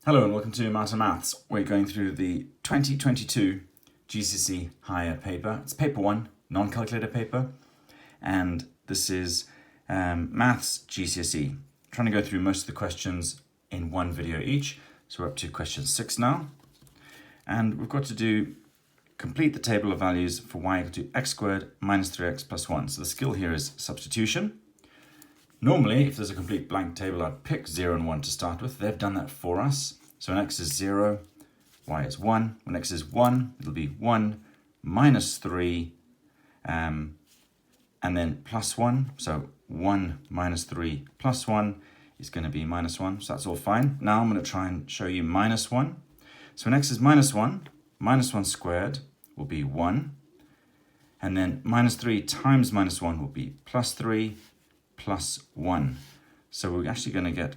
Hello and welcome to MartinMaths. We're going through the 2022 GCSE Higher paper. It's paper 1, non-calculator paper, and this is Maths GCSE. Trying to go through most of the questions in one video each. So we're up to question 6 now. And we've got to complete the table of values for y equal to x squared minus 3x plus 1. So the skill here is substitution. Normally, if there's a complete blank table, I'd pick 0 and 1 to start with. They've done that for us. So when x is 0, y is 1. When x is 1, it'll be 1 minus 3, and then plus 1. So 1 minus 3 plus 1 is going to be minus 1. So that's all fine. Now I'm going to try and show you minus 1. So when x is minus 1 squared will be 1. And then minus 3 times minus 1 will be plus 3 plus 1. So we're actually going to get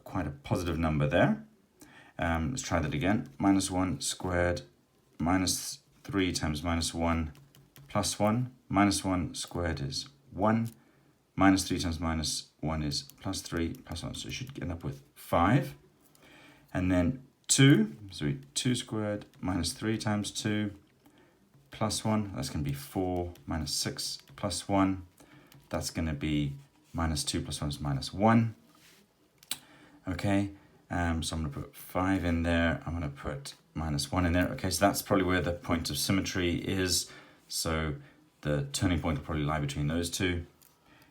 quite a positive number there. Let's try that again. Minus 1 squared minus 3 times minus 1 plus 1. Minus 1 squared is 1. Minus 3 times minus 1 is plus 3 plus 1. So you should end up with 5. And then 2. So 2 squared minus 3 times 2 plus 1. That's going to be 4 minus 6 plus 1. That's going to be minus 2 plus 1 is minus 1. Okay, so I'm going to put 5 in there. I'm going to put minus 1 in there. Okay, so that's probably where the point of symmetry is. So the turning point will probably lie between those two.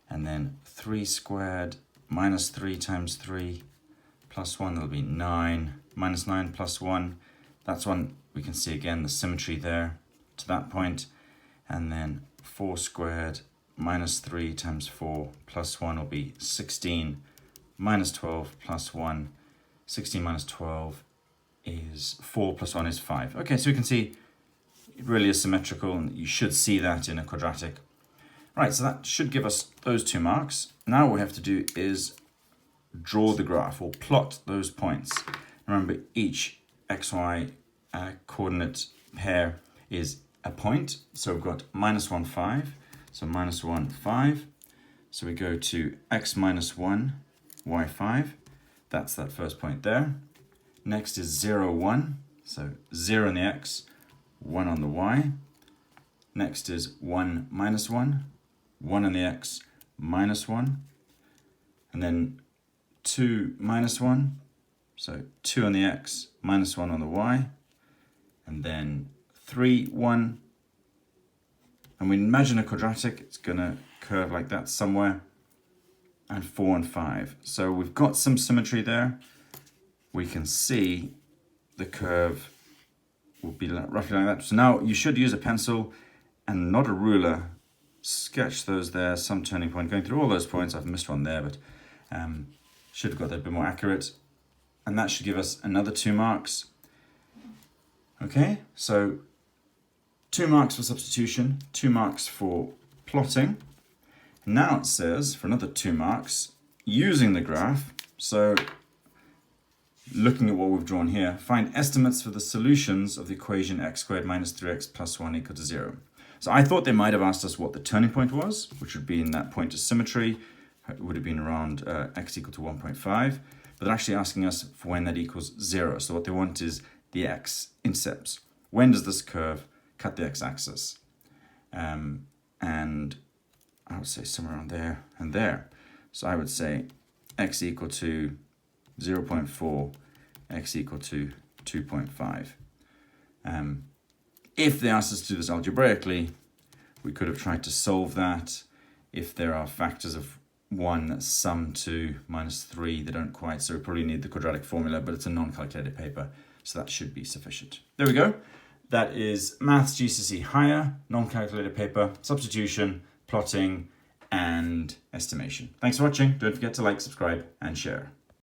And then 3 squared minus 3 times 3 plus 1, that'll be 9. Minus 9 plus 1, that's one we can see again the symmetry there to that point. And then 4 squared minus 3 times 4 plus 1 will be 16 minus 12 plus 1. 16 minus 12 is 4 plus 1 is 5. Okay, so we can see it really is symmetrical, and you should see that in a quadratic. Right, so that should give us those 2 marks. Now what we have to do is draw the graph or plot those points. Remember, each xy coordinate pair is a point. So we've got minus 1, 5. So minus 1, 5. So we go to x minus 1, y 5. That's that first point there. Next is 0, 1. So 0 on the x, 1 on the y. Next is 1 minus 1. 1 on the x, minus 1. And then 2 minus 1. So 2 on the x, minus 1 on the y. And then 3, 1. And we imagine a quadratic, it's going to curve like that somewhere. And 4 and 5. So we've got some symmetry there. We can see the curve will be roughly like that. So now you should use a pencil and not a ruler. Sketch those there, some turning point. Going through all those points, I've missed one there, but should have got that a bit more accurate. And that should give us another 2 marks. Okay, so 2 marks for substitution, 2 marks for plotting. Now it says, for another 2 marks, using the graph, so looking at what we've drawn here, find estimates for the solutions of the equation x squared minus 3x plus 1 equal to 0. So I thought they might have asked us what the turning point was, which would be in that point of symmetry. It would have been around x equal to 1.5, but they're actually asking us for when that equals 0. So what they want is the x-intercepts. When does this curve cut the x-axis? And I would say somewhere around there and there. So I would say x equal to 0.4, x equal to 2.5. If they asked us to do this algebraically, we could have tried to solve that. If there are factors of 1 that sum to minus 3, they don't quite, so we probably need the quadratic formula, but it's a non-calculated paper, so that should be sufficient. There we go. That is Maths GCSE Higher, non-calculated paper, substitution, plotting, and estimation. Thanks for watching. Don't forget to like, subscribe, and share.